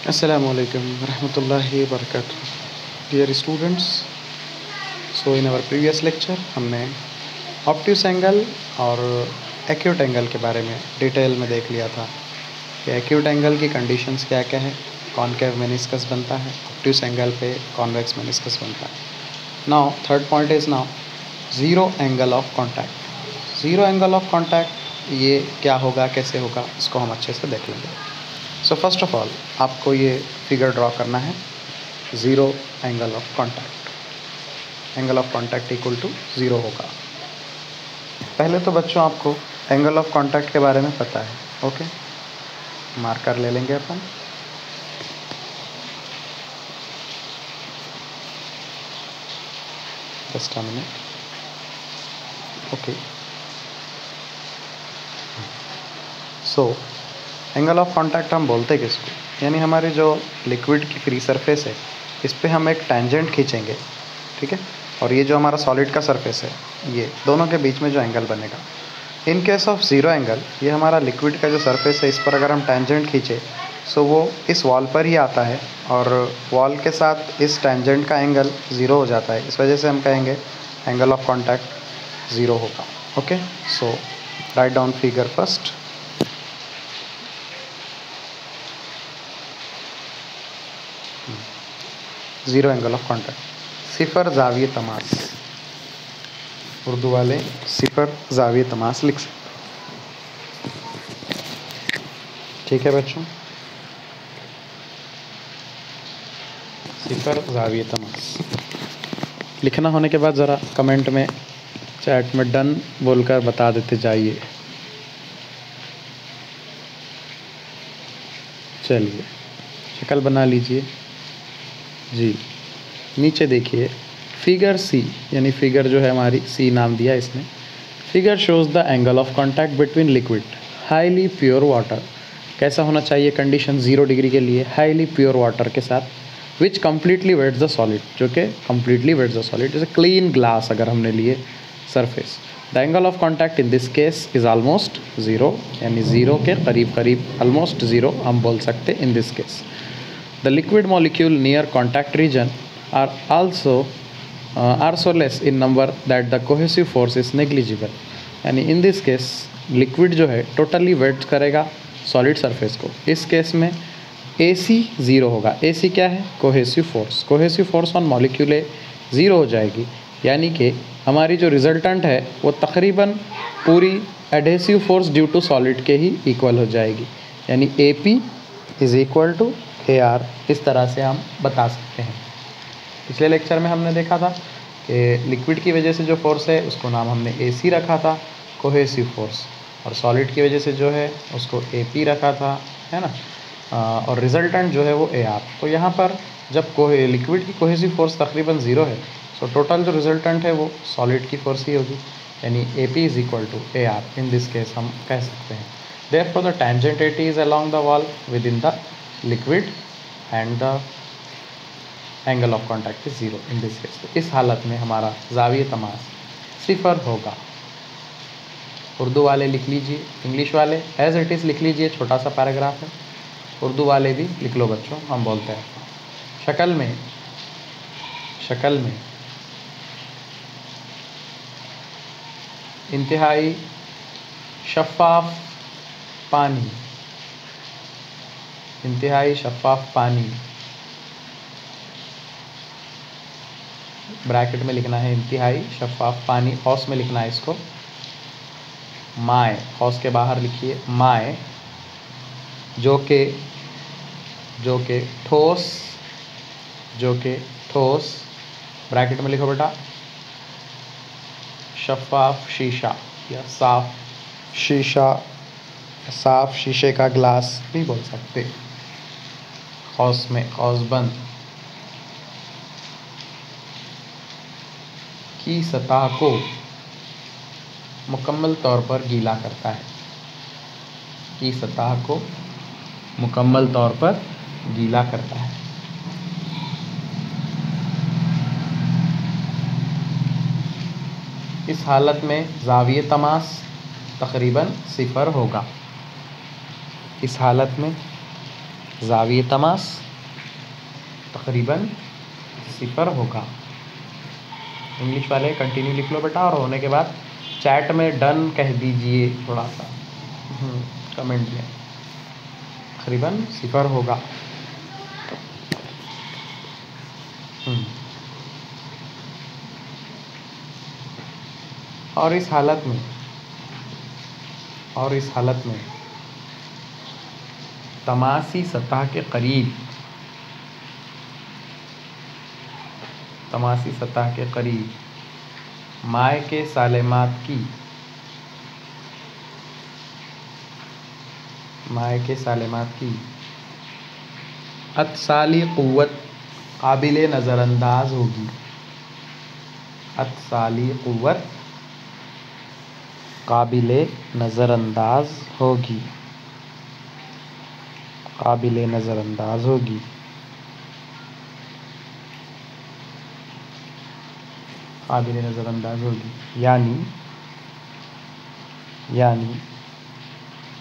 Assalamualaikum warahmatullahi wabarakatuh. Dear students, so in our previous lecture हमने obtuse angle और acute angle के बारे में डिटेल में देख लिया था कि एक्यूट एंगल की कंडीशंस क्या क्या है, कॉनकेव मेनिस्कस बनता है, ऑब्ट्यूस एंगल पे कॉन्वेक्स मेनिस्कस बनता है। Now third point is now zero angle of contact. Zero angle of contact ये क्या होगा, कैसे होगा, इसको हम अच्छे से देख लेंगे। सो फर्स्ट ऑफ ऑल आपको ये फिगर ड्रॉ करना है, zero angle of contact. Angle of contact equal to zero होगा। पहले तो बच्चों आपको एंगल ऑफ कॉन्टैक्ट के बारे में पता है, ओके। मार्कर ले लेंगे अपन। Just a minute, okay. So angle of contact हम बोलते किसको, यानी हमारे जो लिक्विड की फ्री सरफेस है इस पे हम एक टेंजेंट खींचेंगे, ठीक है। और ये जो हमारा सॉलिड का सरफेस है, ये दोनों के बीच में जो एंगल बनेगा, in case of zero angle, ये हमारा लिक्विड का जो सरफेस है इस पर अगर हम टेंजेंट खींचे सो वो इस वॉल पर ही आता है और वॉल के साथ इस टेंजेंट का एंगल ज़ीरो हो जाता है। इस वजह से हम कहेंगे एंगल ऑफ कॉन्टैक्ट ज़ीरो होगा, okay. So write down figure first. Zero angle of contact, सिफर ज़ाविये तमास, उर्दू वाले सिफर ज़ाविये तमास लिख सकते, ठीक है बच्चों। सिफर ज़ाविये तमास लिखना होने के बाद ज़रा कमेंट में, चैट में डन बोलकर बता देते जाइए। चलिए शक्ल बना लीजिए जी। नीचे देखिए फिगर सी, यानी फिगर जो है हमारी सी नाम दिया इसने। Figure shows the angle of contact between liquid highly pure water. कैसा होना चाहिए कंडीशन 0 डिग्री के लिए, हाईली प्योर वाटर के साथ, which completely wets the solid, जो कि कम्प्लीटली वेट्स द सॉलिड। जैसे क्लीन ग्लास अगर हमने लिए surface, the angle of contact in this case is almost zero, यानी ज़ीरो के करीब करीब, ऑलमोस्ट ज़ीरो हम बोल सकते in this case. The liquid molecule near contact region are so less in number that the cohesive force is negligible। यानी इन this case liquid जो है टोटली वेट करेगा सॉलिड सरफेस को। इस केस में AC ज़ीरो होगा। AC क्या है? Cohesive force. Cohesive force on molecule zero हो जाएगी, यानी कि हमारी जो रिजल्टेंट है वो तकरीबन पूरी adhesive force due to solid के ही इक्वल हो जाएगी, यानी AP is equal to AR। इस तरह से हम बता सकते हैं। पिछले लेक्चर में हमने देखा था कि लिक्विड की वजह से जो फोर्स है उसको नाम हमने AC रखा था, कोहेसिव फोर्स, और सॉलिड की वजह से जो है उसको AP रखा था, है ना। और रिजल्टेंट जो है वो AR। तो यहाँ पर जब लिक्विड की कोहेसिव फोर्स तकरीबन ज़ीरो है, सो टोटल जो रिजल्टेंट है वो सॉलिड की फोर्स ही होगी, यानी AP is equal to AR। In this case हम कह सकते हैं therefore the tangent AT is along the wall within the liquid and the angle of contact is zero in this case। तो इस हालत में हमारा ज़ाविये तमास सिफर होगा। उर्दू वाले लिख लीजिए, इंग्लिश वाले एज इट इज़ लिख लीजिए, छोटा सा पैराग्राफ है। उर्दू वाले भी लिख लो बच्चों, हम बोलते हैं शक्ल में इंतहाई शफ़ाफ़ पानी, इंतहाई शफ़ाफ़ पानी, ब्रैकेट में लिखना है इंतहाई शफ़ाफ़ पानी, हौस में लिखना है इसको माए, हौस के बाहर लिखिए माए, जो के ठोस, ब्रैकेट में लिखो बेटा शफ़ाफ़ शीशा या साफ शीशा, साफ शीशे का ग्लास भी बोल सकते, हौस में हौसबंद, की सतह को मुकम्मल तौर पर गीला करता है, की सतह को मुकम्मल तौर पर गीला करता है। इस हालत में ज़ाविये तमास तकरीबन सिफर होगा। इस हालत में ज़ाविये तमास तकरीबन 0 होगा। इंग्लिश वाले कंटिन्यू लिख लो बेटा, और होने के बाद चैट में डन कह दीजिए थोड़ा सा कमेंट में, तकरीबन 0 होगा। और इस हालत में तमासी सतह के करीब माए के सालेमात की अत्साली क़ुव्वत काबिले नज़रअंदाज होगी। अत्साली क़ुव्वत काबिले नज़रअंदाज होगी।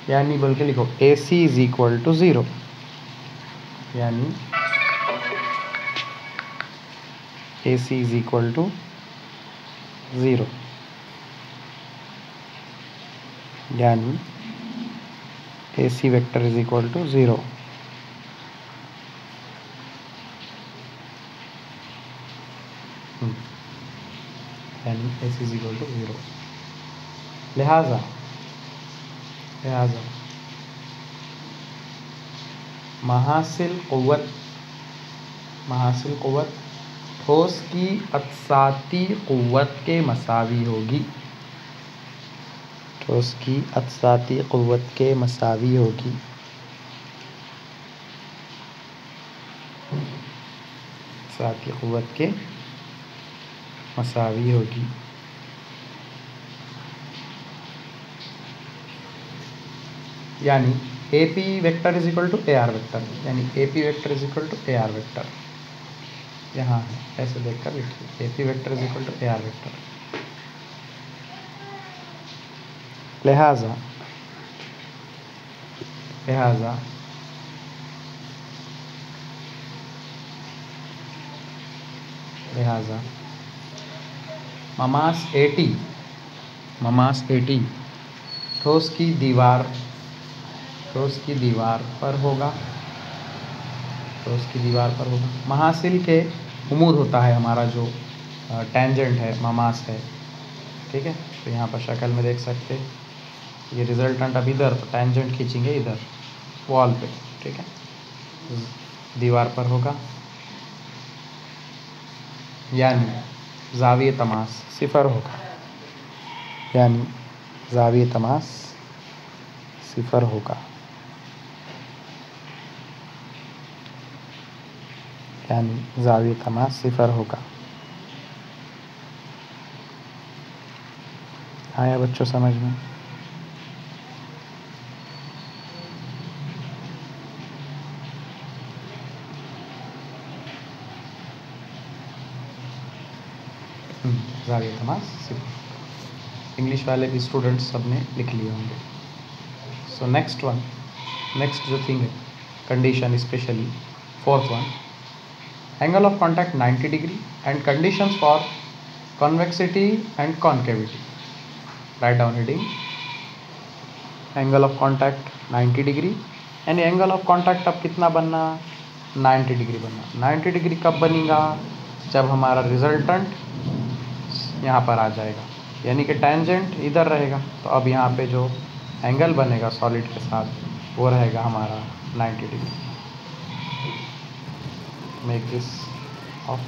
यानी बोल के लिखो AC इज इक्वल टू 0, यानी AC इज इक्वल टू 0, यानी AC vector is equal to 0। यानी AC इज इक्वल टू 0। लिहाजा महासिल क़ुव्वत ठोस की अत्साती क़ुव्वत के मसावी होगी। यानी AP vector is equal to AR vector, यानी AP vector is equal to AR vector. यहाँ है, ऐसे देखकर लिखिए AP vector is equal to AR vector. लिहाजा ममास AT ठोस की दीवार पर होगा। महासिल के उमूद होता है हमारा जो टेंजेंट है, ममास है, ठीक है। तो यहाँ पर शक्ल में देख सकते हैं, ये रिजल्टेंट अब इधर, तो टेंजेंट खींचेंगे इधर वॉल पे, ठीक है, दीवार पर होगा। यानी ज़ाविये तमास 0 होगा। यानी ज़ाविये तमास 0 होगा। आया बच्चों समझ में? ज़ाविये तमास 0। इंग्लिश वाले भी स्टूडेंट्स सब ने लिख लिए होंगे। सो नेक्स्ट जो थिंग है condition, specially 4th one, angle of contact 90 degree and conditions for convexity and concavity. Write down heading, angle of contact 90 degree, यानी एंगल ऑफ कॉन्टैक्ट अब कितना बनना, 90 डिग्री बनना। 90 डिग्री कब बनेगा, जब हमारा रिजल्टेंट यहाँ पर आ जाएगा, यानी कि टेंजेंट इधर रहेगा। तो अब यहाँ पे जो एंगल बनेगा सॉलिड के साथ वो रहेगा हमारा 90 डिग्री। मेक दिस ऑफ,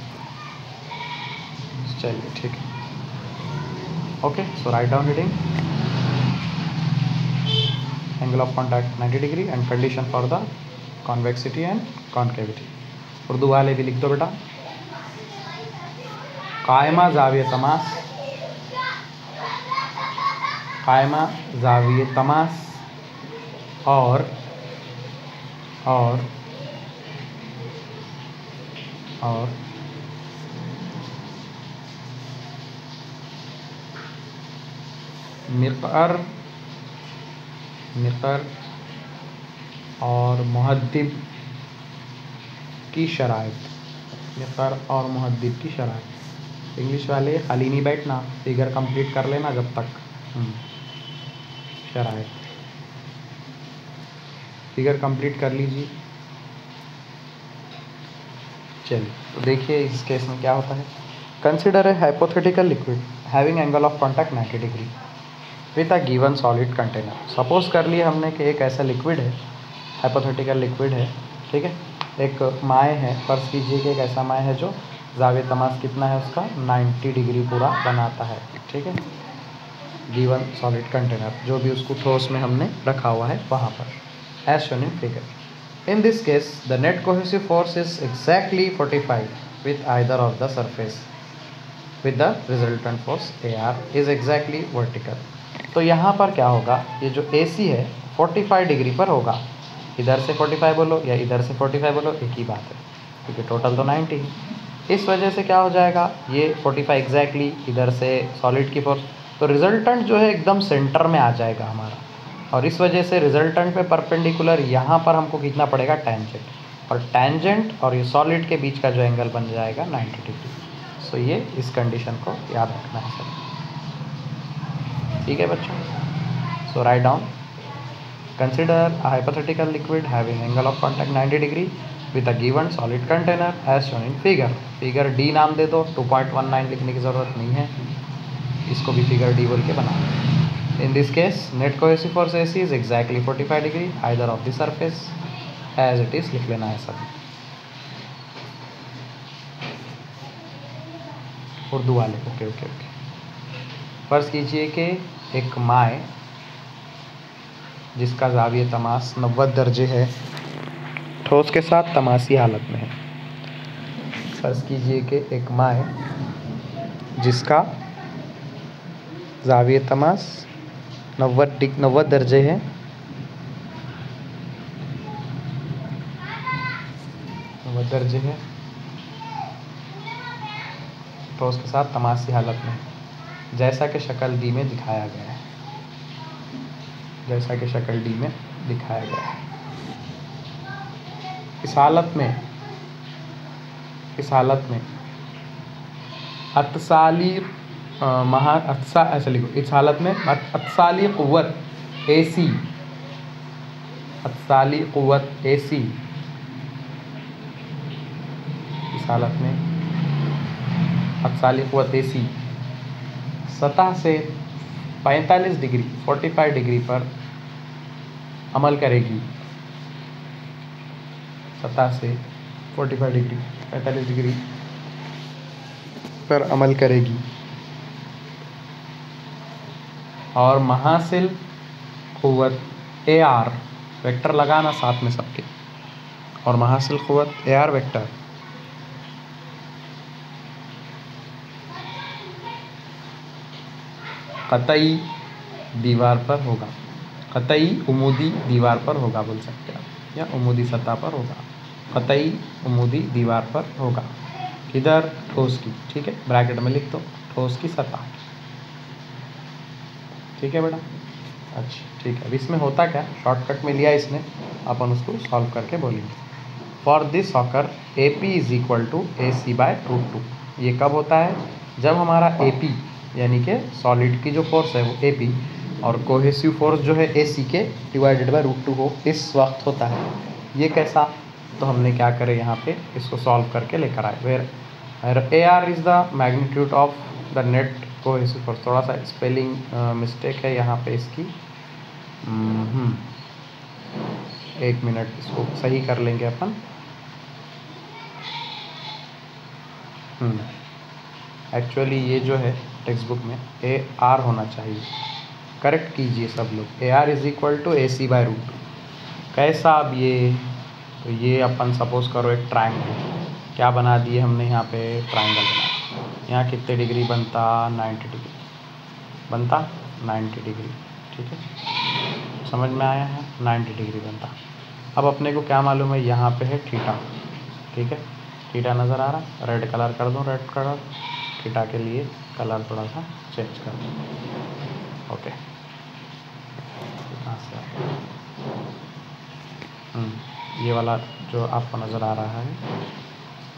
चलिए ठीक है, okay. So write down heading, angle of contact 90 degree and condition for the convexity and concavity. Urdu वाले भी लिख दो बेटा, कायमा ज़ाविये तमास और मिक़र और मुहद्दिब की शराइत, फ़र और मुहद्दिब की शराइत। इंग्लिश वाले खाली नहीं बैठना, फिगर कंप्लीट कर लेना जब तक। शराइत, फिगर कंप्लीट कर लीजिए। चलिए तो देखिए इस केस में क्या होता है। Consider a hypothetical liquid having angle of contact 90 degree with a given solid container. Suppose कर लिए हमने कि एक ऐसा लिक्विड है, हाइपोथेटिकल लिक्विड है, ठीक है, एक माय है, फर्ज कीजिए कि एक ऐसा माय है जो ज़ाविये तमास कितना है उसका 90 डिग्री पूरा बनाता है, ठीक है, गिवन सॉलिड कंटेनर, जो भी उसको ठोस में हमने रखा हुआ है वहाँ पर, as shown in figure. In this case, the net cohesive force is exactly 45 with either of the surface, with the resultant force AR is exactly vertical. तो यहाँ पर क्या होगा, ये जो AC है 45 डिग्री पर होगा, इधर से 45 बोलो या इधर से 45 बोलो एक ही बात है, क्योंकि टोटल तो 90 है। इस वजह से क्या हो जाएगा, ये 45 एग्जैक्टली, इधर से सॉलिड की फोर्स, तो रिजल्टेंट जो है एकदम सेंटर में आ जाएगा हमारा, और इस वजह से रिजल्टेंट पे परपेंडिकुलर यहाँ पर हमको खींचना पड़ेगा टेंजेंट, और टेंजेंट और ये सॉलिड के बीच का जो एंगल बन जाएगा 90 डिग्री। सो ये इस कंडीशन को याद रखना है सर, ठीक है बच्चों। So write down, consider a hypothetical liquid having angle of contact 90 degree with a given solid container as shown in figure. Figure D नाम दे दो, 2.19 लिखने की ज़रूरत नहीं है, इसको भी फिगर डी बोल के बना। In this case, net cohesive force AC is exactly 45 degree either of the surface, as it is लिख लेना है सभी उर्दू वाले। Okay okay okay. फर्ज कीजिए कि एक माय जिसका ज़ाविये तमास 90 दर्जे है ठोस के साथ तमासी हालत में है। फर्ज कीजिए कि एक माय जिसका ज़ाविये तमास 90 दर्जे है, दर्जे है, तो उसके साथ तमासी हालत में, जैसा कि शक्ल डी में दिखाया गया है, जैसा कि शक्ल डी में दिखाया गया है। इस हालत में अत्साली ऐसा लिखो, इस हालत में अत्साली क़ुव्वत AC, अत्साली क़ुव्वत AC, इस हालत में अत्साली क़ुव्वत AC सतह से 45 डिग्री 45 डिग्री पर अमल करेगी, सतह से 45 डिग्री 45 डिग्री पर अमल करेगी, और महासिल क़ुव्वत AR, वेक्टर लगाना साथ में सबके, और महासिल क़ुव्वत AR वेक्टर क़तई दीवार पर होगा, क़तई उमूदी दीवार पर होगा बोल सकते हैं आप, या उमूदी सतह पर होगा, क़तई उमूदी दीवार पर होगा, इधर ठोस की, ठीक है, ब्रैकेट में लिख दो ठोस की सतह, ठीक है बेटा। अच्छा ठीक है, अब इसमें होता क्या, शॉर्टकट में लिया इसने, अपन उसको सॉल्व करके बोलेंगे। For this occur AP is equal to AC/√2। ये कब होता है, जब हमारा AP यानी कि सॉलिड की जो फोर्स है वो AP और कोहेसिव फोर्स जो है AC के डिवाइडेड बाय √2 हो, इस वक्त होता है। ये कैसा, तो हमने क्या करे यहाँ पे इसको सॉल्व करके लेकर आए, where AR is the magnitude of the net cohesive force. थोड़ा सा स्पेलिंग मिस्टेक है यहाँ पे इसकी, एक मिनट इसको सही कर लेंगे अपन। एक्चुअली ये जो है टेक्स्ट बुक में AR होना चाहिए, करेक्ट कीजिए सब लोग, AR is equal to AC/√2। कैसा, अब ये तो ये अपन सपोज करो एक ट्रायंगल, क्या बना दिए हमने यहाँ पे, ट्रायंगल बना, यहाँ कितने डिग्री बनता, 90 डिग्री बनता, 90 डिग्री, ठीक है, समझ में आया है, 90 डिग्री बनता। अब अपने को क्या मालूम है, यहाँ पे है थीटा, ठीक है, थीटा नज़र आ रहा, रेड कलर कर दूँ, रेड कलर, थीटा के लिए कलर थोड़ा सा चेंज कर दूँ, ओके, ये वाला जो आपको नज़र आ रहा है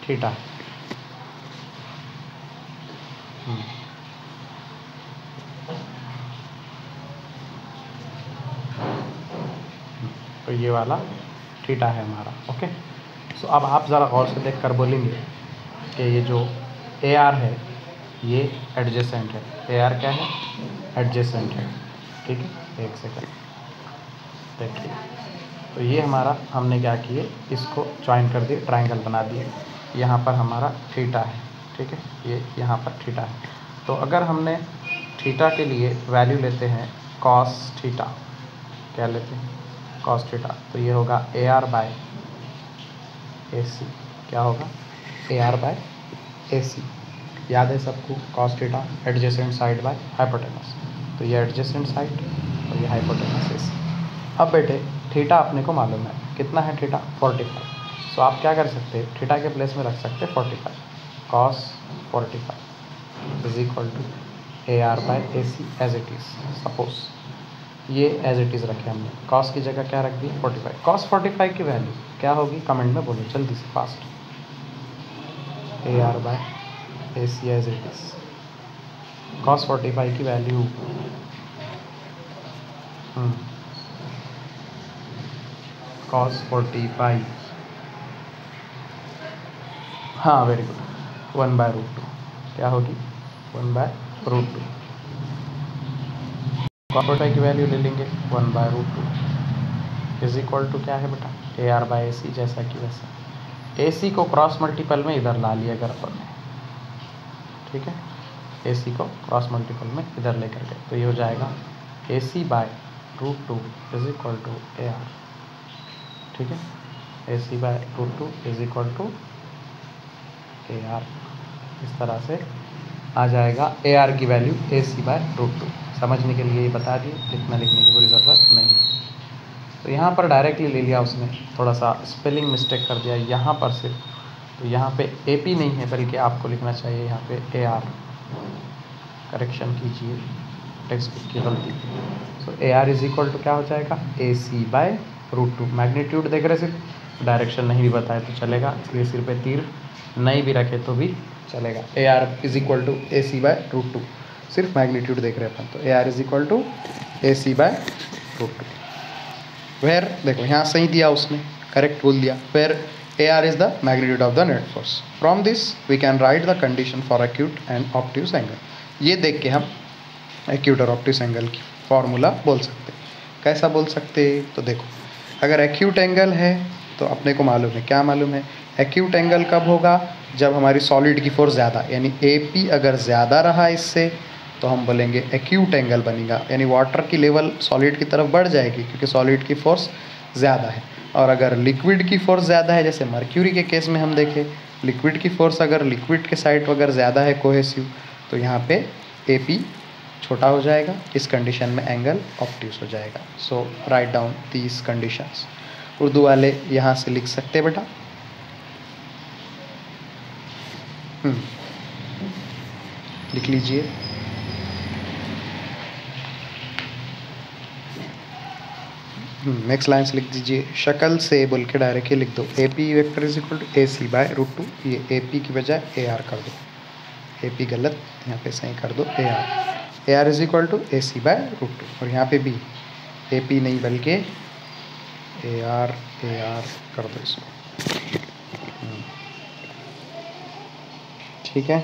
थीटा। तो ये वाला थीटा है हमारा। ओके, सो अब आप ज़रा गौर से देख कर बोलेंगे कि ये जो ए आर है ये एडजेसेंट है। ए आर क्या है? एडजेसेंट है। ठीक है, एक सेकंड देखिए, तो ये हमारा हमने क्या किए, इसको ज्वाइन कर दिए, ट्रायंगल बना दिए। यहाँ पर हमारा थीटा है। ठीक है, ये यहाँ पर थीटा है। तो अगर हमने थीटा के लिए वैल्यू लेते हैं कॉस थीटा, क्या लेते हैं? Cos theta. तो ये होगा ए आर बाय ए सी। क्या होगा? ए आर बाय ए सी। याद है सबको, cos theta adjacent side by hypotenuse. तो ये एडजेसेंट साइड और ये हाइपोटेनस ए सी। अब बेटे थीटा अपने को मालूम है, कितना है थीटा? 45। सो आप क्या कर सकते हैं, थीटा के प्लेस में रख सकते हैं 45। Cos 45 is equal to A R by A C as it is. Suppose ये एज इट इज़ रखे हमने, कॉस की जगह क्या रख दी? 45। कॉस 45 की वैल्यू क्या होगी? कमेंट में बोलो जल्दी से, fast. A R by A C as it is. Cos 45 की वैल्यू कॉस 45, हाँ वेरी गुड, 1/√2। क्या होगी? 1/√2। कॉस 45 की वैल्यू ले लेंगे 1/√2 इज इक्वल टू क्या है बेटा? ए आर बाय ए सी, जैसा कि वैसा। ए सी को क्रॉस मल्टीपल में इधर ला लिया अगर अपन ने, ठीक है, ए सी को क्रॉस मल्टीपल में इधर लेकर गए, तो ये हो जाएगा A C by √2 is equal to A R. ठीक है, A C by √2 is equal to A R. इस तरह से आ जाएगा ए आर की वैल्यू ए सी बाय √2। समझने के लिए ये बता दिए, इतना लिखने की पूरी ज़रूरत नहीं है। तो यहाँ पर डायरेक्टली ले लिया उसने, थोड़ा सा स्पेलिंग मिस्टेक कर दिया यहाँ पर सिर्फ। तो यहाँ पे ए पी नहीं है, बल्कि आपको लिखना चाहिए यहाँ पे ए आर। करेक्शन कीजिए, टेक्स्ट बुक की गलती। So A R is equal to क्या हो जाएगा? A C by √2। मैग्नीट्यूड देख रहे, सिर्फ डायरेक्शन नहीं भी बताए तो चलेगा, इसलिए सिर पे तीर नहीं भी रखे तो भी चलेगा। A R is equal to A C by √2, सिर्फ मैग्नीट्यूड देख रहे अपन। तो A R is equal to A C by √2। Where देखो यहाँ सही दिया उसने, करेक्ट बोल दिया। Where A R is the magnitude of the net force. From this we can write the condition for acute and obtuse angle. ये देख के हम एक्यूट और ऑब्ट्यूस एंगल की फॉर्मूला बोल सकते हैं। कैसा बोल सकते? तो देखो, अगर एक्यूट एंगल है तो अपने को मालूम है, क्या मालूम है? एक्यूट एंगल कब होगा? जब हमारी सॉलिड की फोर्स ज़्यादा, यानी ए पी अगर ज़्यादा रहा इससे, तो हम बोलेंगे एक्यूट एंगल बनेगा, यानी वाटर की लेवल सॉलिड की तरफ बढ़ जाएगी क्योंकि सॉलिड की फोर्स ज़्यादा है। और अगर लिक्विड की फोर्स ज़्यादा है, जैसे मर्क्यूरी के केस में हम देखें, लिक्विड की फोर्स अगर लिक्विड के साइड अगर ज़्यादा है कोहेसिव, तो यहाँ पे ए पी छोटा हो जाएगा। इस कंडीशन में एंगल ऑब्ट्यूस हो जाएगा। So write down these conditions. Urdu वाले यहाँ से लिख सकते बेटा, लिख लीजिए। नेक्स्ट लाइन से लिख दीजिए, शक्ल से बोल के डायरेक्टली लिख दो, A P vector is equal to A C by √2। ये ए पी की बजाय ए आर कर दो, ए पी गलत, यहाँ पे सही कर दो A R is equal to A C by √2। और यहाँ पे भी ए पी नहीं बल्कि ए आर कर दो इसको। ठीक है,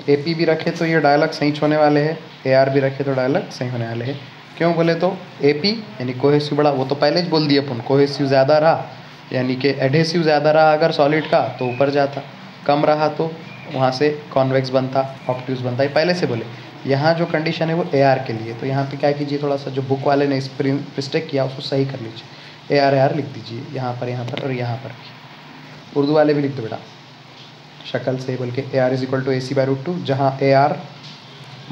ए पी भी रखे तो ये डायलॉग सही होने वाले हैं, ए आर भी रखे तो डायलॉग सही होने वाले हैं। क्यों बोले तो ए पी यानी कोहेसिव बड़ा, वो तो पहले ही बोल दिए अपन, कोहेसिव ज़्यादा रहा यानी कि एडहेसिव ज़्यादा रहा अगर सॉलिड का तो ऊपर जाता, कम रहा तो वहाँ से कॉन्वेक्स बनता, ऑब्ट्यूस बनता, ये पहले से बोले। यहाँ जो कंडीशन है वो ए आर के लिए, तो यहाँ पे क्या कीजिए, थोड़ा सा जो बुक वाले ने मिस्टेक किया उसको सही कर लीजिए। ए आर लिख दीजिए यहाँ पर और यहाँ पर भी। उर्दू वाले भी लिख दो बेटा, शक्ल से बोल के A R is equal to A C by √2, जहाँ ए आर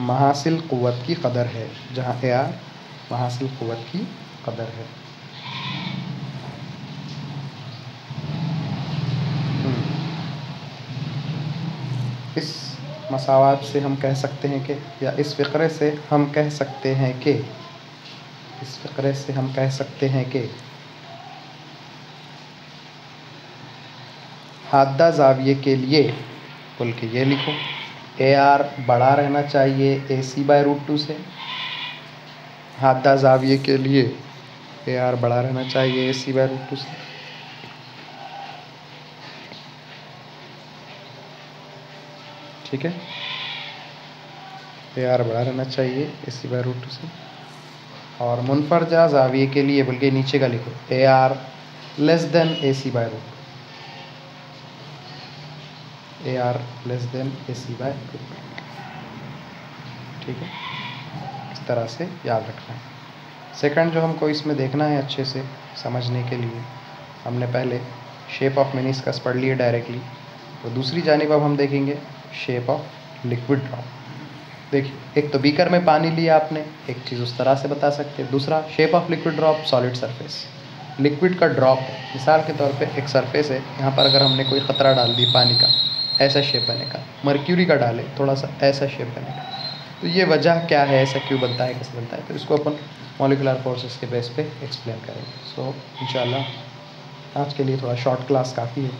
महासिल क़ुव्वत की कदर है, जहाँ ए आर महासिल क़ुव्वत की कदर है। इस मसावात से हम कह सकते हैं कि, या इस फ़िक्रे से हम कह सकते हैं कि, इस फ़िक्रे से हम कह सकते हैं कि हादा जाविये के लिए बोल के ये लिखो। AR बड़ा रहना चाहिए AC/√2 से। हादा जाविये के लिए AR बड़ा रहना चाहिए AC/√2 से। ठीक है, AR बड़ा रहना चाहिए AC/√2 से। और मुनफरजा जाविये के लिए बोल के नीचे का लिखो। AR less than AC/√2। AR less than AC/√2। ठीक है, इस तरह से याद रखना है। सेकंड जो हमको इसमें देखना है अच्छे से समझने के लिए, हमने पहले शेप ऑफ मेनिस्कस पढ़ लिए डायरेक्टली, तो दूसरी जानिब अब हम देखेंगे शेप ऑफ लिक्विड ड्रॉप। देखिए, एक तो बीकर में पानी लिया आपने, एक चीज़ उस तरह से बता सकते हैं। दूसरा shape of liquid drop solid surface, liquid का ड्रॉप है। मिसाल के तौर पे एक सरफेस है, यहाँ पर अगर हमने कोई ख़तरा डाल दी पानी का, ऐसा शेप बनेगा। मर्क्यूरी का डाले थोड़ा सा, ऐसा शेप बनेगा। तो ये वजह क्या है, ऐसा क्यों बनता है, कैसे बनता है, तो इसको अपन मॉलिकुलर फोर्सेस के बेस पे एक्सप्लेन करेंगे। सो इंशाल्लाह आज के लिए थोड़ा शॉर्ट क्लास काफ़ी है,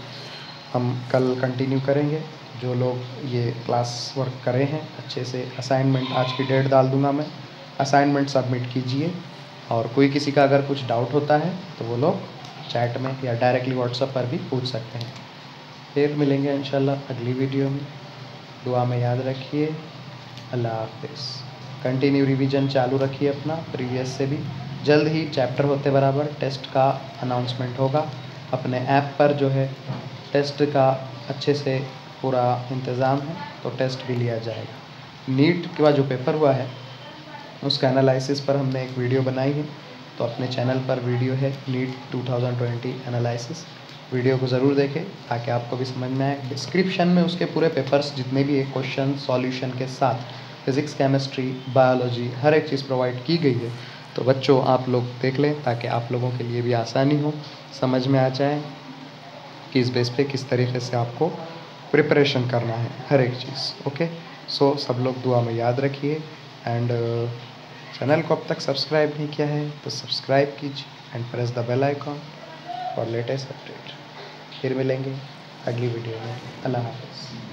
हम कल कंटिन्यू करेंगे। जो लोग ये क्लास वर्क करे हैं अच्छे से, असाइनमेंट आज की डेट डाल दूंगा मैं, असाइनमेंट सबमिट कीजिए। और कोई किसी का अगर कुछ डाउट होता है तो वो लोग चैट में या डायरेक्टली व्हाट्सएप पर भी पूछ सकते हैं। फिर मिलेंगे इंशाल्लाह अगली वीडियो में। दुआ में याद रखिए। अल्लाह हाफिज़। कंटिन्यू रिवीजन चालू रखिए अपना प्रीवियस से भी। जल्द ही चैप्टर होते बराबर टेस्ट का अनाउंसमेंट होगा। अपने ऐप पर जो है टेस्ट का अच्छे से पूरा इंतज़ाम है, तो टेस्ट भी लिया जाएगा। नीट का जो पेपर हुआ है उसका एनालिसिस पर हमने एक वीडियो बनाई है, तो अपने चैनल पर वीडियो है नीट 2020 एनालिसिस। वीडियो को ज़रूर देखें ताकि आपको भी समझ में आए। डिस्क्रिप्शन में उसके पूरे पेपर्स जितने भी एक क्वेश्चन सॉल्यूशन के साथ फिज़िक्स, केमिस्ट्री, बायोलॉजी हर एक चीज़ प्रोवाइड की गई है। तो बच्चों आप लोग देख लें ताकि आप लोगों के लिए भी आसानी हो, समझ में आ जाए कि इस बेस पे किस तरीके से आपको प्रिपरेशन करना है हर एक चीज़। ओके, सो सब लोग दुआ में याद रखिए। एंड चैनल को अब तक सब्सक्राइब नहीं किया है तो सब्सक्राइब कीजिए and press the bell icon for latest update. फिर मिलेंगे अगली वीडियो में। अल्लाह हाफ़िज़।